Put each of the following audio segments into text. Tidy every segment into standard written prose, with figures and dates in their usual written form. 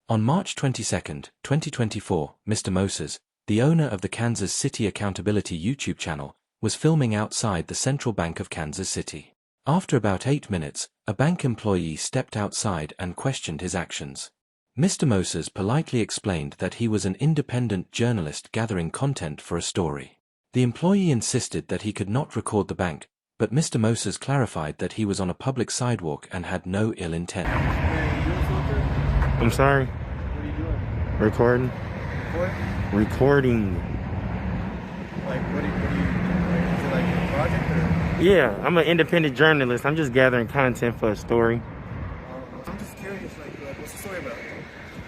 On March 22, 2024, Mr. Moses, the owner of the Kansas City Accountability YouTube channel, was filming outside the Central Bank of Kansas City. After about 8 minutes, a bank employee stepped outside and questioned his actions. Mr. Moses politely explained that he was an independent journalist gathering content for a story. The employee insisted that he could not record the bank, but Mr. Moses clarified that he was on a public sidewalk and had no ill intent. I'm sorry? What are you doing? Recording? Recording. Like, what do you is it like a project or? Yeah, I'm an independent journalist. I'm just gathering content for a story. I'm just curious, like, what's the story about?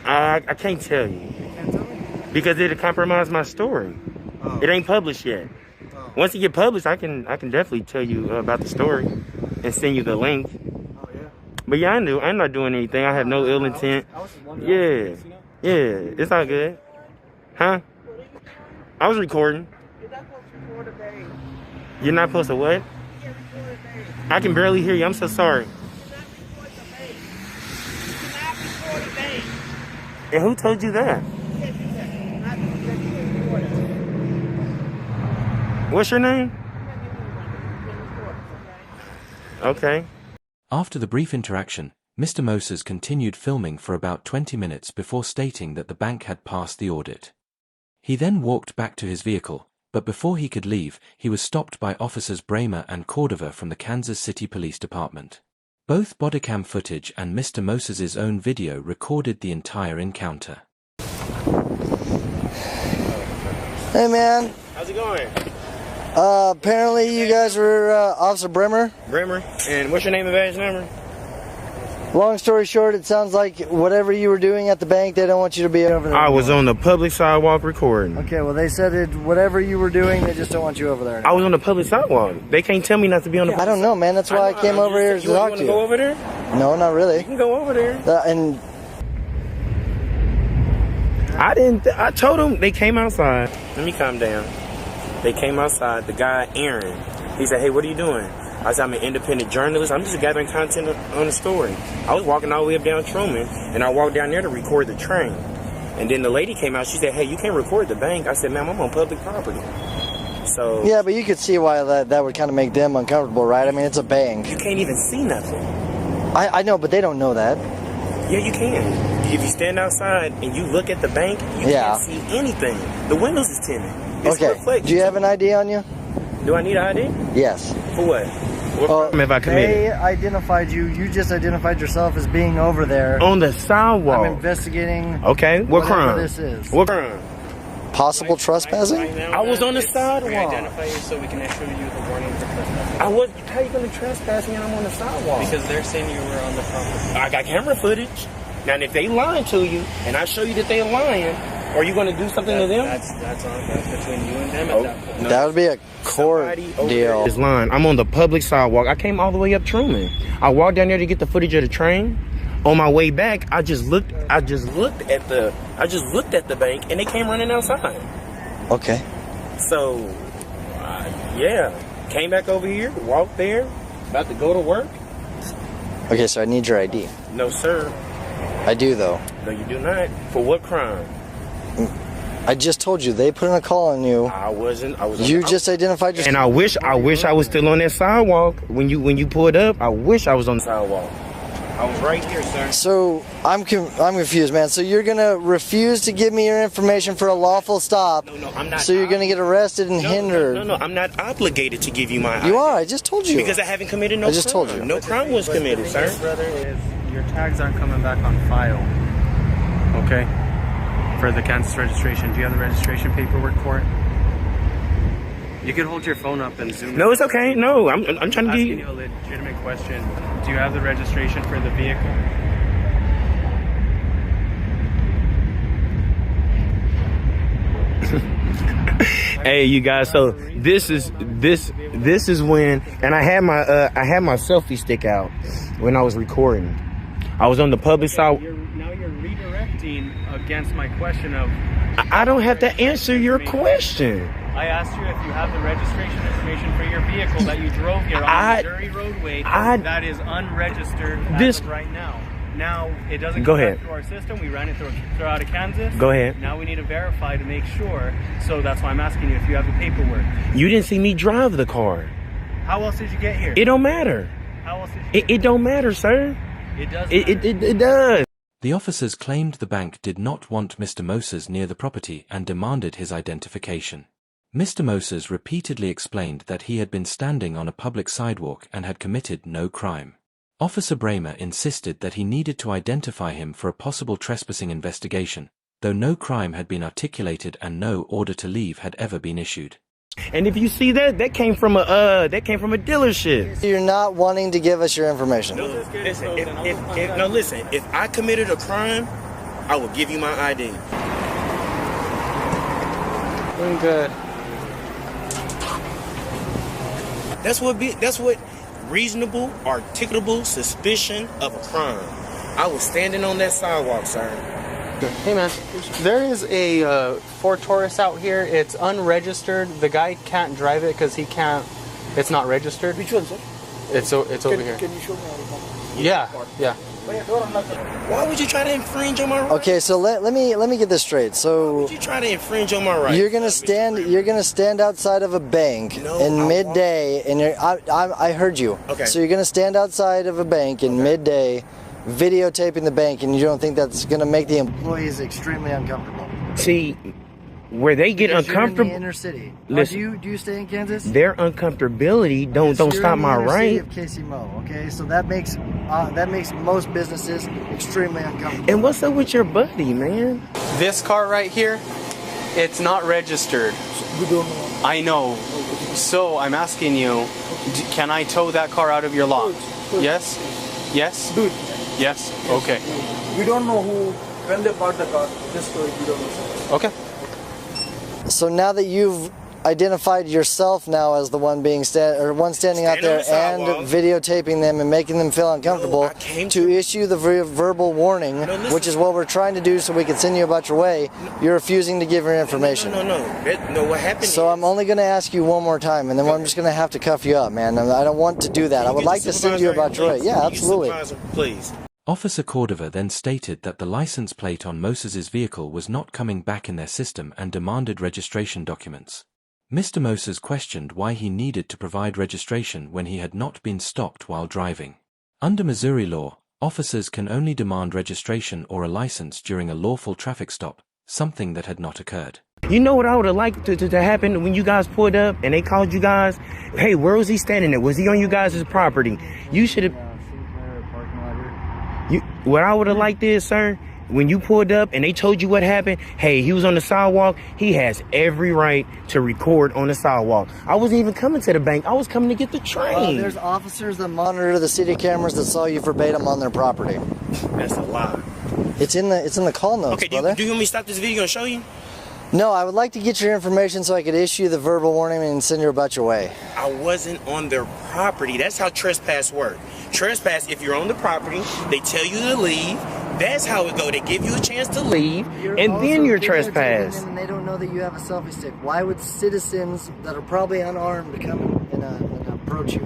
I can't tell you. You can't tell me? Because it'll compromise my story. Oh. It ain't published yet. Oh. Once it get published, I can definitely tell you about the story and send you the link. Oh, yeah. But yeah, I'm not doing anything. I have no ill intent. I was just wondering. Yeah. Yeah, it's all good. Huh? I was recording. You're not supposed to record a bank. You're not supposed to what? You can't record a bank. I can barely hear you. I'm so sorry. You cannot record a bank. And who told you that? You can't do that. You're not record a bank. What's your name? I'm not giving you one. You can record it, okay? Okay. After the brief interaction, Mr. Moses continued filming for about 20 minutes before stating that the bank had passed the audit. He then walked back to his vehicle, but before he could leave, he was stopped by Officers Bramer and Cordova from the Kansas City Police Department. Both bodycam footage and Mr. Moses's own video recorded the entire encounter. Hey man, How's it going? apparently you guys were Officer Bremer. Bremer. And what's your name and badge number? Long story short, it sounds like whatever you were doing at the bank, they don't want you to be over there. I was on the public sidewalk recording. Okay, well they said whatever you were doing, they just don't want you over there anymore. I was on the public sidewalk. They can't tell me not to be on the I don't know, man. That's why I came over here to talk to You want to go you. over there? No, not You really. can go over there. And I told them they came outside. Let me calm down. They came outside. The guy, Aaron, he said, hey, what are you doing? I said, I'm an independent journalist. I'm just gathering content on the story. I was walking all the way up down Truman, and I walked down there to record the train. And then the lady came out. She said, hey, you can't record the bank. I said, ma'am, I'm on public property. So yeah, but you could see why that would kind of make them uncomfortable, right? I mean, it's a bank. you can't even see nothing. I know, but they don't know that. Yeah, you can. If you stand outside and you look at the bank, you Yeah. can't see anything. The windows is tinted. It's Okay. reflected. Do you have an ID on you? Do I need an ID? Yes. For what? What crime have I committed? They identified you. You just identified yourself as being over there. On the sidewalk. I'm investigating. Okay, what whatever crime? this is. What crime? Possible trespassing? I was on the sidewalk. Identify you so we can issue you the warning for trespassing. I was. How you gonna trespass me and I'm on the sidewalk? Because they're saying you were on the property. I got camera footage. Now, if they lying to you and I show you that they're lying, are you gonna do something to them? That's between you and them at that point. That would be a court deal. This line. I'm on the public sidewalk. I came all the way up Truman. I walked down there to get the footage of the train. On my way back, I just looked at the bank, and they came running outside. Okay. So, yeah, came back over here, walked there, about to go to work. Okay, so I need your ID. No, sir. I do, though. No, you do not. For what crime? I just told you they put in a call on you. I wasn't. You just identified yourself. And I wish I was still on that sidewalk when you pulled up. I wish I was on the sidewalk. I was right here, sir. So I'm confused, man. So you're gonna refuse to give me your information for a lawful stop? No, I'm not. So you're gonna get arrested and hindered? No, I'm not obligated to give you my ID. You are. I just told you. Because I haven't committed no crime. I just told you. No crime was committed, sir. Brother, is your tags aren't coming back on file. Okay. For the Kansas registration. Do you have the registration paperwork for it? You can hold your phone up and zoom. No, it's okay. No, I'm trying to asking be. you a legitimate question. Do you have the registration for the vehicle? Hey, you guys. So this is when, and I had my selfie stick out when I was recording. I was on the public side. Now you're redirecting against my question of. I don't have to answer your question. I asked you if you have the registration information for your vehicle that you drove here on the Missouri roadway that is unregistered as of right now. Now it doesn't Go come ahead. back through our system. We ran it through out of Kansas. Go ahead. Now we need to verify to make sure. So that's why I'm asking you if you have the paperwork. You didn't see me drive the car. How else did you get here? It don't matter. How else did you get It don't matter, sir. It does It does. The officers claimed the bank did not want Mr. Moses near the property and demanded his identification. Mr. Moses repeatedly explained that he had been standing on a public sidewalk and had committed no crime. Officer Bramer insisted that he needed to identify him for a possible trespassing investigation, though no crime had been articulated and no order to leave had ever been issued. And if you see that came from a dealership. You're not wanting to give us your information. Listen, if I committed a crime, I will give you my ID. Doing good. That's what reasonable, articulable suspicion of a crime. I was standing on that sidewalk, sir. Hey man, there is a Ford Taurus out here. It's unregistered. The guy can't drive it because he can't. It's not registered. Which one, sir? It's over here. Can you show me how to come? Yeah. Why would you try to infringe on my rights? Okay, so let me get this straight. Why So would you try to infringe on my rights? you're gonna stand outside of a bank No, in I midday, and I heard you. Okay. So you're gonna stand outside of a bank in midday, videotaping the bank, and you don't think that's gonna make the employees extremely uncomfortable? See, where they get Because you're in uncomfortable, the inner city. Listen. Do you stay in Kansas? their uncomfortability don't You're stop in the my inner city right. of KCMO, okay, so that makes most businesses extremely uncomfortable. And what's up with your buddy, man? This car right here, it's not registered. We don't know. I know. So I'm asking you, can I tow that car out of your lot? Yes? Yes? Dude, Yes? Okay. we don't know when they bought the car. Just so we don't know, sir. Okay. So now that you've identified yourself now as the one being standing out Stand there on the sidewalk. and videotaping them and making them feel uncomfortable, I came to to- issue the verbal warning, listen. which is what we're trying to do so we can send you about your way, you're refusing to give your information. No, what happened So is, I'm only going to ask you one more time, and then I'm just going to have to cuff you up, man. I don't want to do that. I would like to send you about your way. Yeah, absolutely. Please. Officer Cordova then stated that the license plate on Moses's vehicle was not coming back in their system and demanded registration documents. Mr. Moses questioned why he needed to provide registration when he had not been stopped while driving. Under Missouri law, officers can only demand registration or a license during a lawful traffic stop, something that had not occurred. You know what I would have liked to happen when you guys pulled up and they called you guys? Hey, where was he standing at? Was he on you guys' property? You should have... What I would have liked is, sir, when you pulled up and they told you what happened, hey, he was on the sidewalk, he has every right to record on the sidewalk. I wasn't even coming to the bank. I was coming to get the train. There's officers that monitor the city cameras that saw you verbatim on their property. That's a lie. It's in the call notes, Okay, brother. do you want me to stop this video and show you? No, I would like to get your information so I could issue the verbal warning and send you about your way. I wasn't on their property. That's how trespass works. Trespass, if you're on the property, they tell you to leave. That's how it go. They give you a chance to leave, and then you're trespassed. And they don't know that you have a selfie stick. Why would citizens that are probably unarmed come and approach you?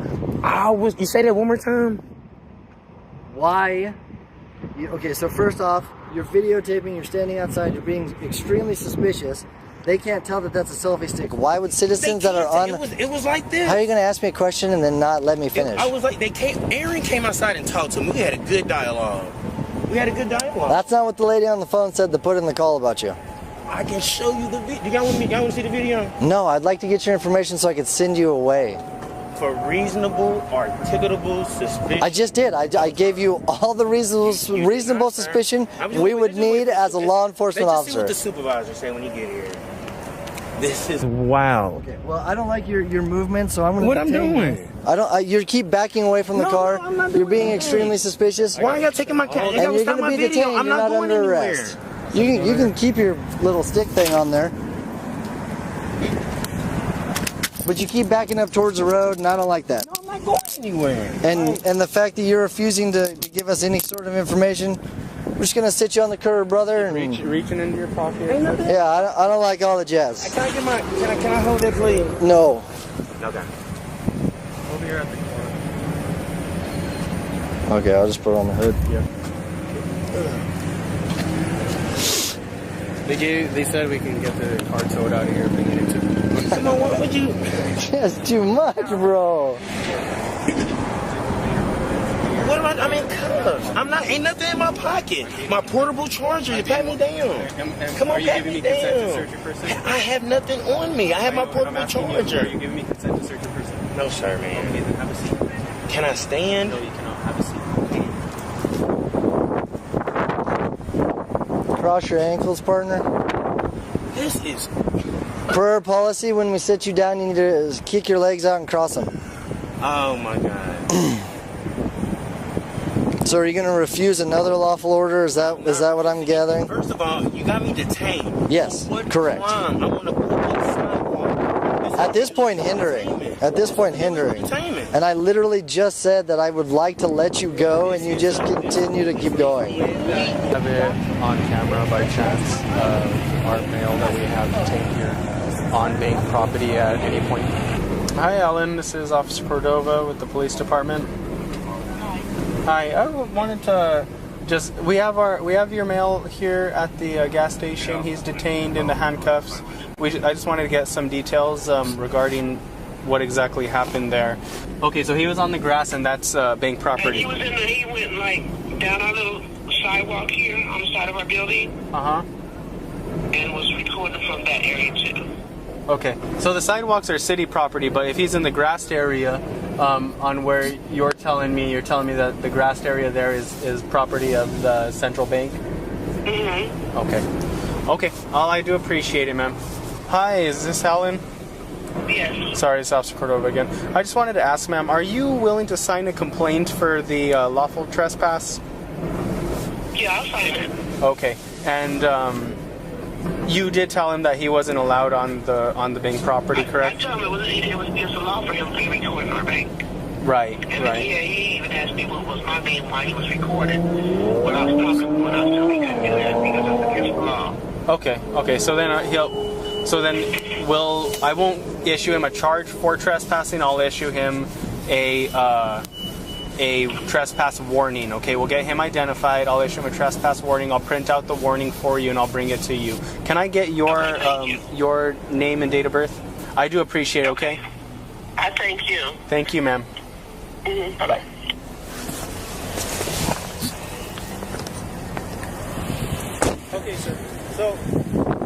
You say that one more time? Why? Okay, so first off, you're videotaping, you're standing outside, you're being extremely suspicious. They can't tell that that's a selfie stick. Why would citizens that are on... It was like this. How are you going to ask me a question and then not let me finish? I was like, Aaron came outside and talked to me. We had a good dialogue. That's not what the lady on the phone said to put in the call about you. I can show you the video. Y'all want to see the video? No, I'd like to get your information so I could send you away. For reasonable, articulable suspicion. I just did. I gave you all the reasonable suspicion we would need as a law enforcement Let's just see officer. what the supervisor say when you get here. This is wow. Okay, well, I don't like your movement, so I'm going to... What I'm doing? You keep backing away from the car. I'm not You're doing being anything. extremely suspicious. Why are y'all taking my cat? And you're going to be detained. You're not under arrest. You can keep your little stick thing on there. But you keep backing up towards the road, and I don't like that. No, I'm not going anywhere. And the fact that you're refusing to give us any sort of information, we're just going to sit you on the curb, brother. And, Reaching into your pocket. yeah, I don't like all the jazz. Can I get my? Can I hold that, please? No. Okay. Over here at the corner. Okay, I'll just put it on the hood. Yeah. They said we can get the car towed out of here if we needed to. Come on, what would you? That's too much, bro. What am I mean, cuffs. I'm not. Ain't nothing in my pocket. My portable charger. You pat me down. Come on, pat me down. I have nothing on me. I have my portable charger. Are you giving me consent to search your person? No, sir, man. Okay, then have a seat. Can I stand? No, you cannot. Have a seat. Cross your ankles, partner. This is. Per our policy, when we sit you down, you need to kick your legs out and cross them. Oh my God. So are you going to refuse another lawful order? Is that what I'm gathering? First of all, you got me detained. Yes, correct. I want to put on the sidewalk. At this point, hindering. At this point, hindering. Detainment. And I literally just said that I would like to let you go, and you just continue to keep going. Have it on camera by chance our mail that we have detained here on bank property at any point. Hi, Alan. This is Officer Cordova with the police department. Hi, I wanted to just we have your mail here at the gas station. He's detained in the handcuffs. I just wanted to get some details regarding what exactly happened there. Okay, so he was on the grass, and that's bank property. And he went like down our little sidewalk here on the side of our building. And was recorded from that area too. Okay, so the sidewalks are city property, but if he's in the grassed area, on where you're telling me that the grassed area there is property of the central bank? Mm-hmm. Okay, I do appreciate it, ma'am. Hi, is this Alan? Yes. Sorry, it's Officer Cordova again. I just wanted to ask, ma'am, are you willing to sign a complaint for the lawful trespass? Yeah, I'll sign it. Okay, and you did tell him that he wasn't allowed on the bank property, correct? I told him it was against the law for him to be recording our bank. Right. He even asked me what was my name while he was recording. When I was telling him he couldn't do that because it's against the law. Okay. So then I won't issue him a charge for trespassing. I'll issue him a trespass warning. Okay, we'll get him identified. I'll issue him a trespass warning. I'll print out the warning for you and I'll bring it to you. Can I get your name and date of birth? I do appreciate it. Okay. I thank you. Thank you, ma'am. Mm-hmm. Bye. Okay, sir. So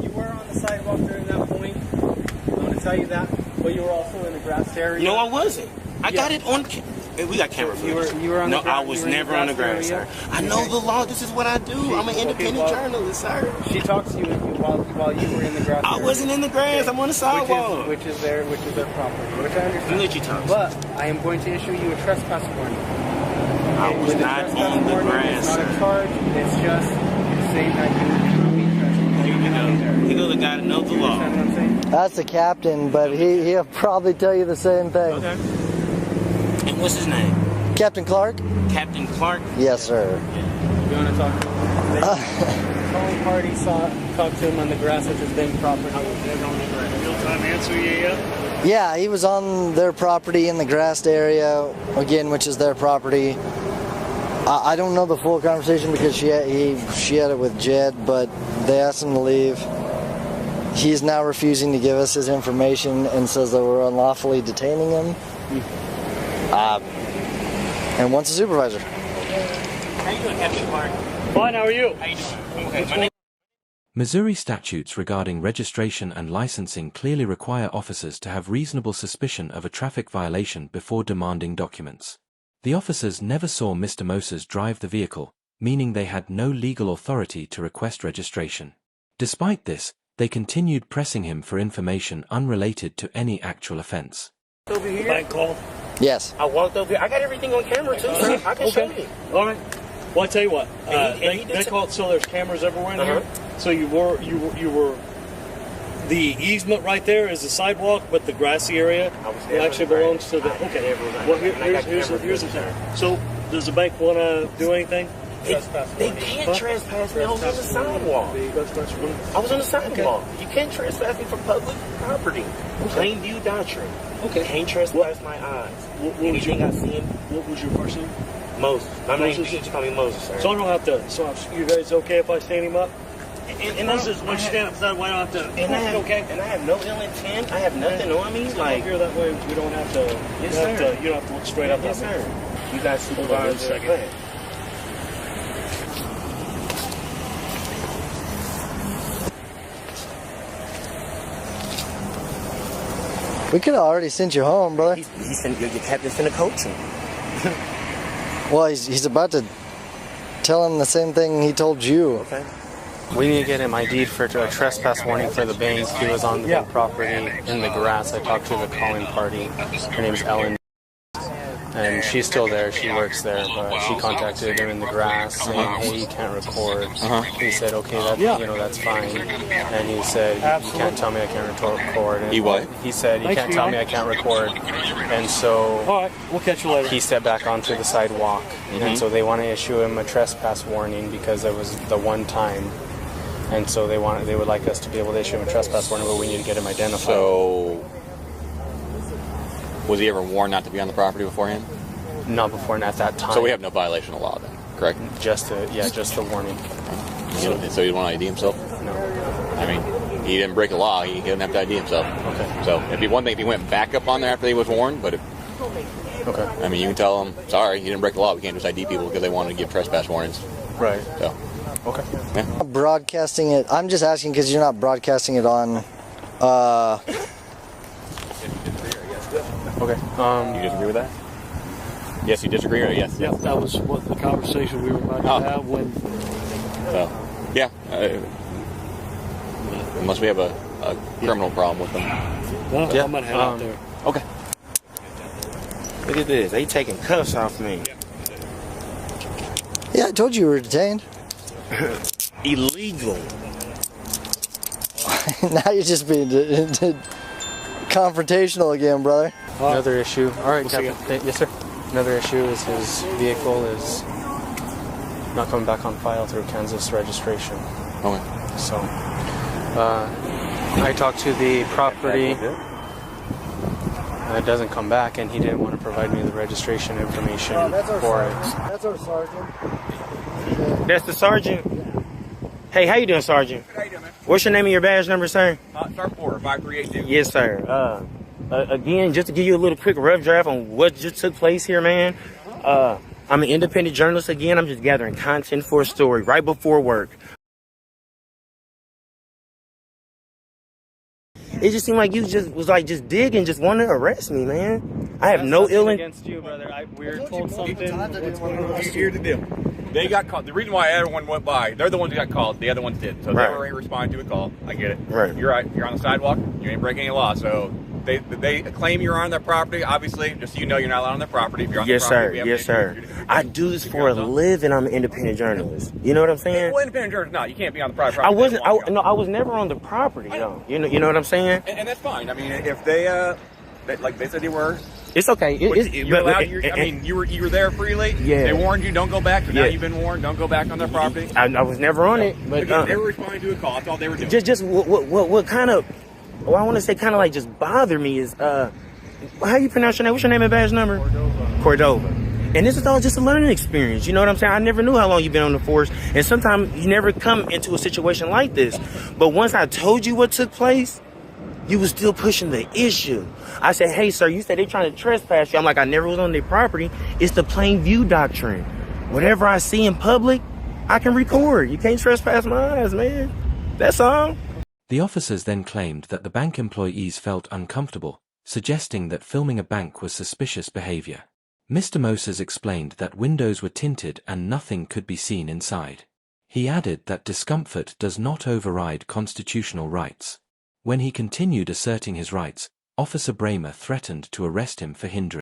you were on the sidewalk during that point. I'm going to tell you that, but you were also in the grass area. No, I wasn't. I got it on. We got camera footage. You were on the I was never on the grass, sir. I know the law. This is what I do. I'm an independent journalist, sir. She talked to you while you were in the grass. I wasn't in the grass. I'm on the sidewalk. Which is their property. Which I understand. I'll let you talk. But I am going to issue you a trespass warning. I was not on the grass, It's not sir. a charge. It's just saying that you will be trespassing. You know the guy that knows the law. Understand what I'm saying? That's the captain, but he'll probably tell you the same thing. Okay. And what's his name? Captain Clark? Captain Clark? Yes, sir. You want to talk to him? The whole party talked to him on the grass, which is bank property. Real-time answer, yeah. Yeah, he was on their property in the grassed area, again, which is their property. I don't know the full conversation because she had it with Jed, but they asked him to leave. He's now refusing to give us his information and says that we're unlawfully detaining him. And wants a supervisor. How you doing, Captain Clark? Fine, how are you? How you doing? Okay, my name. Missouri statutes regarding registration and licensing clearly require officers to have reasonable suspicion of a traffic violation before demanding documents. The officers never saw Mr. Moses drive the vehicle, meaning they had no legal authority to request registration. Despite this, they continued pressing him for information unrelated to any actual offense. Over here. Bank call. Yes. I walked over here. I got everything on camera too, sir. I can show you. All right. Well, I tell you what. And he did They call it so there's cameras everywhere in here. So you were. The easement right there is the sidewalk, but the grassy area actually belongs to the. Okay. Well, here's the thing. So does the bank want to do anything? They can't trespass me. I was on the sidewalk. I was on the sidewalk. You can't trespass me for public property. Plain view doctrine. Okay. Can't trespass my eyes. What was Anything I see? What was your first name? Moses. My name, Moses? you just call me Moses, sir. So I don't have to. So you guys okay if I stand him up? And This is when you stand upside. Why don't I have to? And I have, okay. and I have no ill intent. I have nothing on me. Like Like, here that way, we don't have to. Yes, you have sir. to. You don't have to look straight up yes, at me. sir. You guys Hold on one supervise. second. Go ahead. We could have already sent you home, brother. He's finna, your captain's finna coach him. Well, he's about to tell him the same thing he told you. Okay. We need to get him ID'd for a trespass warning for the bank. He was on the bank property in the grass. I talked to the calling party. Her name's Ellen. And she's still there. She works there, but she contacted him in the grass saying, "Hey, you can't record." He said, "Okay, that's fine." And he said, "You can't tell me I can't record." And He what? He said, "You can't tell me I can't record." And so All right, we'll catch you later. he stepped back onto the sidewalk, and so they want to issue him a trespass warning because it was the one time. And so they would like us to be able to issue him a trespass warning, but we need to get him identified. So, was he ever warned not to be on the property beforehand? Not before and at that time. So we have no violation of law then, correct? Just the warning. So he didn't want to ID himself? No. I mean, he didn't break the law. He didn't have to ID himself. Okay. So it'd be one thing if he went back up on there after he was warned, but Okay. I mean, you can tell him, sorry, you didn't break the law. We can't just ID people because they wanted to give trespass warnings. Right. So. Okay. Yeah. Broadcasting it. I'm just asking because you're not broadcasting it on. Okay. You disagree with that? Yes, you disagree, or yes? Yep, that was what the conversation we were about to have when. So, yeah. Unless we have a criminal problem with them. Well, Yeah, I'm gonna head out there. Okay. Look at this. They taking cuffs off me. Yeah, I told you were detained. Illegal. Now you're just being confrontational again, brother. Another issue. All right, We'll see Captain. Yes, sir. Another issue is his vehicle is not coming back on file through Kansas registration. Okay. So, I talked to the property. It doesn't come back, and he didn't want to provide me the registration information for it. That's our sergeant. That's the sergeant. Hey, how you doing, sergeant? How you doing, man? What's your name and your badge number, sir? Star 4, 5382. Yes, sir. Again, just to give you a little quick rough draft on what just took place here, man. I'm an independent journalist again. I'm just gathering content for a story right before work. It just seemed like you just was like just digging, just wanted to arrest me, man. I have no ill against you, brother. We were told something. Here's the deal. They got called. The reason why everyone went by, they're the ones who got called. The other ones did. So Right. they were responding to a call. I get it. Right. You're right. You're on the sidewalk. You ain't breaking any law. So they claim you're on their property. Obviously, just so you know, you're not allowed on their property. If you're on Yes, their sir. property, we have Yes, to- sir. I do this for a living. I'm an independent journalist. You know what I'm saying? Well, independent journalist, no, you can't be on the private I property. wasn't. They don't want you on. I was never on the property, though. You know what I'm saying? And that's fine. I mean, if they like they said you were. It's okay. You're allowed. I mean, you were there freely. Yeah. They warned you, don't go back. So now Yeah. you've been warned, don't go back on their property. I was never on it, but Again, they were responding to a call. That's all they were doing. just what kind of, well, I want to say kind of like just bother me is how you pronounce your name? What's your name and badge number? Cordova. And this is all just a learning experience. You know what I'm saying? I never knew how long you've been on the force, and sometimes you never come into a situation like this. But once I told you what took place, you was still pushing the issue. I said, hey, sir, you said they trying to trespass you. I'm like, I never was on their property. It's the plain view doctrine. Whatever I see in public, I can record. You can't trespass my eyes, man. That's all. The officers then claimed that the bank employees felt uncomfortable, suggesting that filming a bank was suspicious behavior. Mr. Moses explained that windows were tinted and nothing could be seen inside. He added that discomfort does not override constitutional rights. When he continued asserting his rights, Officer Bramer threatened to arrest him for hindering.